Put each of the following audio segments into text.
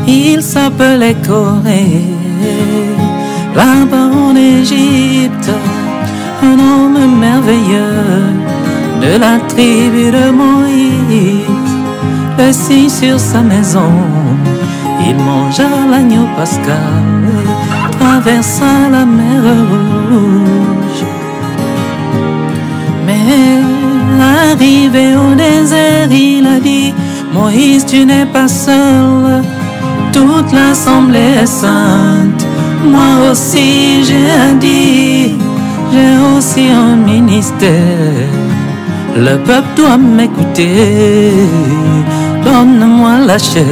Il s'appelait Corée, là-bas en Égypte, un homme merveilleux de la tribu de Moïse. Le signe sur sa maison, il mangea l'agneau pascal, traversa la mer Rouge. Mais arrivé au désert, il a dit: Moïse, tu n'es pas seul, toute l'assemblée est sainte. Moi aussi j'ai un dit, j'ai aussi un ministère. Le peuple doit m'écouter, donne-moi la chair.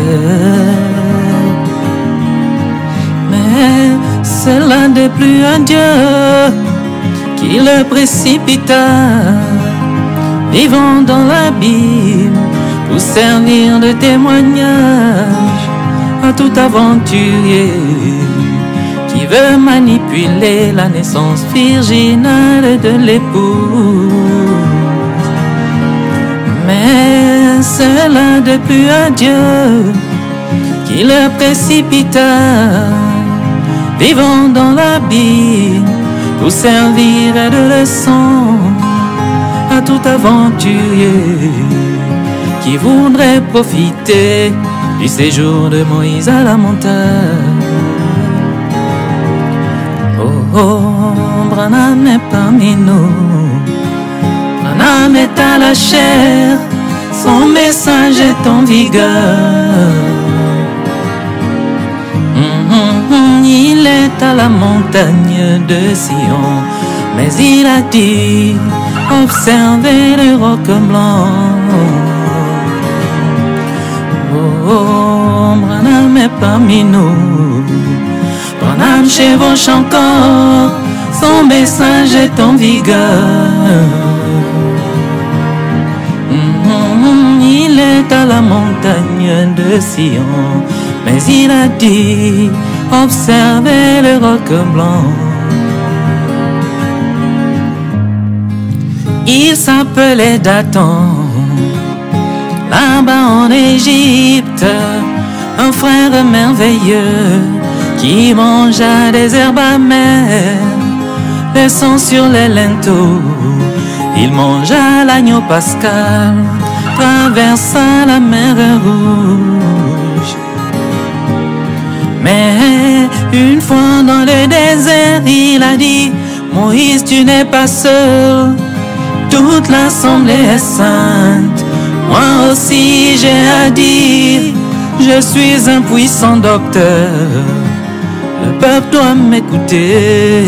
Mais cela déplut à Dieu, qui le précipita, vivant dans l'abîme, pour servir de témoignage à tout aventurier qui veut manipuler la naissance virginale de l'épouse. Mais cela déplut à Dieu, qui le précipita, vivant dans l'abîme, pour servir de leçon à tout aventurier qui voudrait profiter du séjour de Moïse à la montagne. Oh, oh, Branham est parmi nous, Branham est à la chair, son message est en vigueur. Il est à la montagne de Sion, mais il a dit: observez le roc blanc. Oh, Branham est parmi nous, Branham chevauche encore, son message est en vigueur. Il est à la montagne de Sion, mais il a dit: observez le roc blanc. Il s'appelait Dathan, là-bas en Égypte, un frère merveilleux qui mangea des herbes amères, le sang sur les linteaux. Il mangea l'agneau pascal, traversa la mer Rouge. Mais une fois dans le désert, il a dit: Moïse, tu n'es pas seul, toute l'assemblée est sainte. Moi aussi j'ai à dire, je suis un puissant docteur. Le peuple doit m'écouter,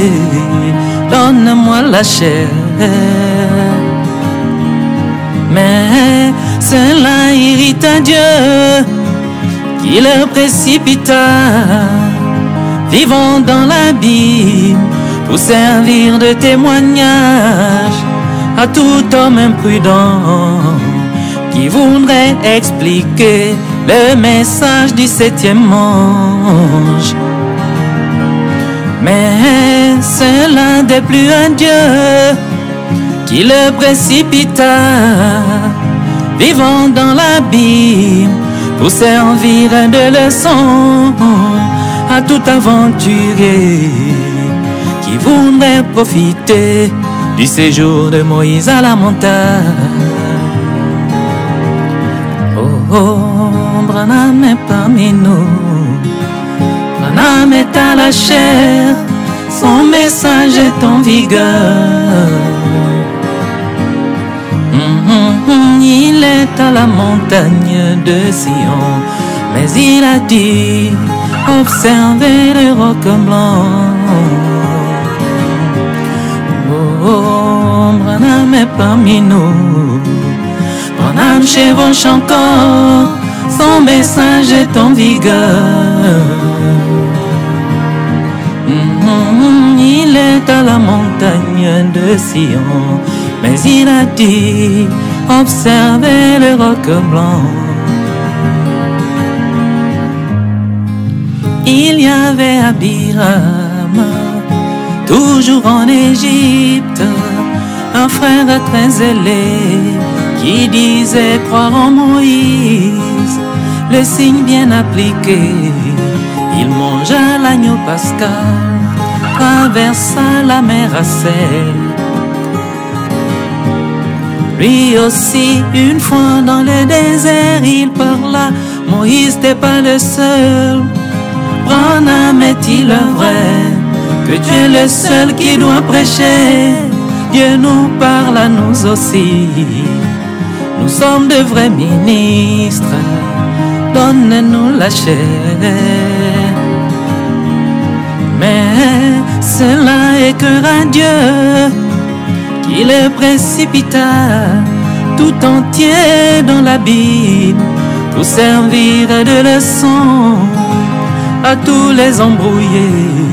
donne-moi la chair. Mais cela irrita Dieu, qui le précipita, vivant dans l'abîme, pour servir de témoignage à tout homme imprudent qui voudrait expliquer le message du 7e ange. Mais cela déplut à Dieu, qui le précipita, vivant dans l'abîme, pour servir de leçon à tout aventurier qui voudrait profiter du séjour de Moïse à la montagne. Oh, oh, Branham est parmi nous, Branham est à la chair, son message est en vigueur. Il est à la montagne de Sion, mais il a dit: observez le roc blanc. Oh, Branham est parmi nous, Branham chevauche encore, son message est en vigueur. Il est à la montagne de Sion, mais il a dit: observez le roc blanc. Il y avait Abiram, toujours en Égypte, un frère très zélé qui disait croire en Moïse, le signe bien appliqué. Il mangea l'agneau pascal, traversa la mer à sel. Lui aussi, une fois dans le désert, il parla. Moïse n'est pas le seul. Branham est-il le vrai? Que tu es le seul qui doit prêcher. Dieu nous parle à nous aussi. Nous sommes de vrais ministres. Donne-nous la chair. Mais cela écœura Dieu, qui le précipita tout entier dans l'abîme pour servir de leçon à tous les embrouillés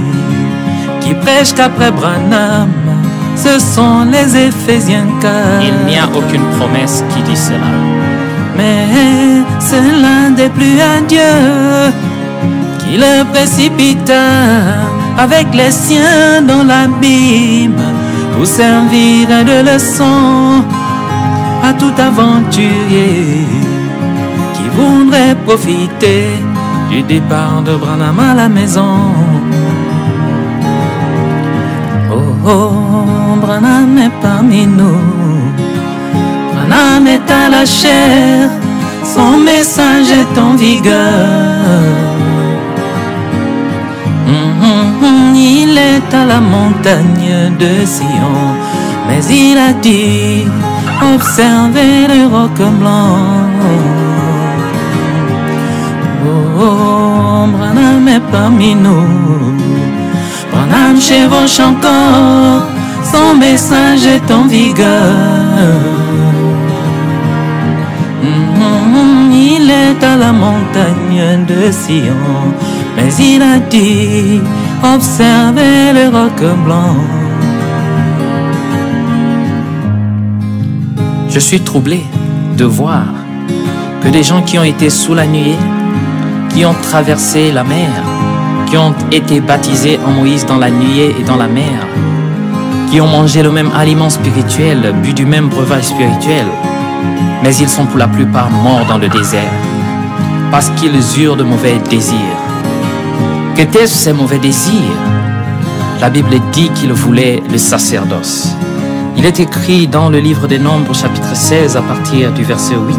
qui prêchent qu'après Branham, ce sont les Éphésiens 4. Il n'y a aucune promesse qui dit cela. Mais cela déplut à Dieu, qui le précipita avec les siens dans l'abîme pour servir de leçon à tout aventurier qui voudrait profiter du départ de Branham à la maison. Oh, oh, Branham est parmi nous. Branham est à la chair, son message est en vigueur. Il est à la montagne de Sion, mais il a dit, observez le roc blanc. Oh, Branham est parmi nous. Branham chevauche encore, son message est en vigueur. Il est à la montagne de Sion, mais il a dit, observez le roc blanc. Je suis troublé de voir que des gens qui ont été sous la nuée, qui ont traversé la mer, qui ont été baptisés en Moïse dans la nuée et dans la mer, qui ont mangé le même aliment spirituel, bu du même breuvage spirituel, mais ils sont pour la plupart morts dans le désert parce qu'ils eurent de mauvais désirs. Qu'étaient-ce ces mauvais désirs? La Bible dit qu'ils voulaient le sacerdoce. Il est écrit dans le livre des Nombres, chapitre 16, à partir du verset 8.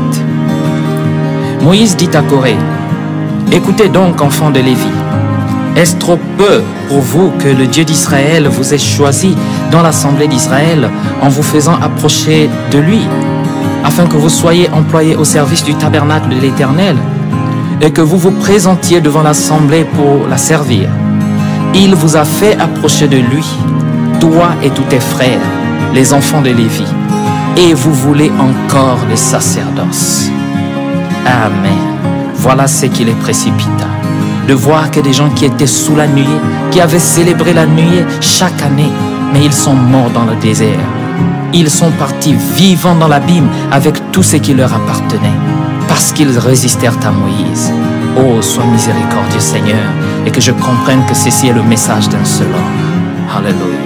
Moïse dit à Corée, « Écoutez donc, enfants de Lévi, est-ce trop peu pour vous que le Dieu d'Israël vous ait choisi dans l'assemblée d'Israël en vous faisant approcher de lui, afin que vous soyez employés au service du tabernacle de l'Éternel et que vous vous présentiez devant l'assemblée pour la servir. Il vous a fait approcher de lui, toi et tous tes frères, les enfants de Lévi, et vous voulez encore le sacerdoce. » Amen. Voilà ce qui les précipita. De voir que des gens qui étaient sous la nuée, qui avaient célébré la nuée chaque année, mais ils sont morts dans le désert. Ils sont partis vivants dans l'abîme avec tout ce qui leur appartenait, parce qu'ils résistèrent à Moïse. Oh, sois miséricordieux Seigneur, et que je comprenne que ceci est le message d'un seul homme. Alléluia.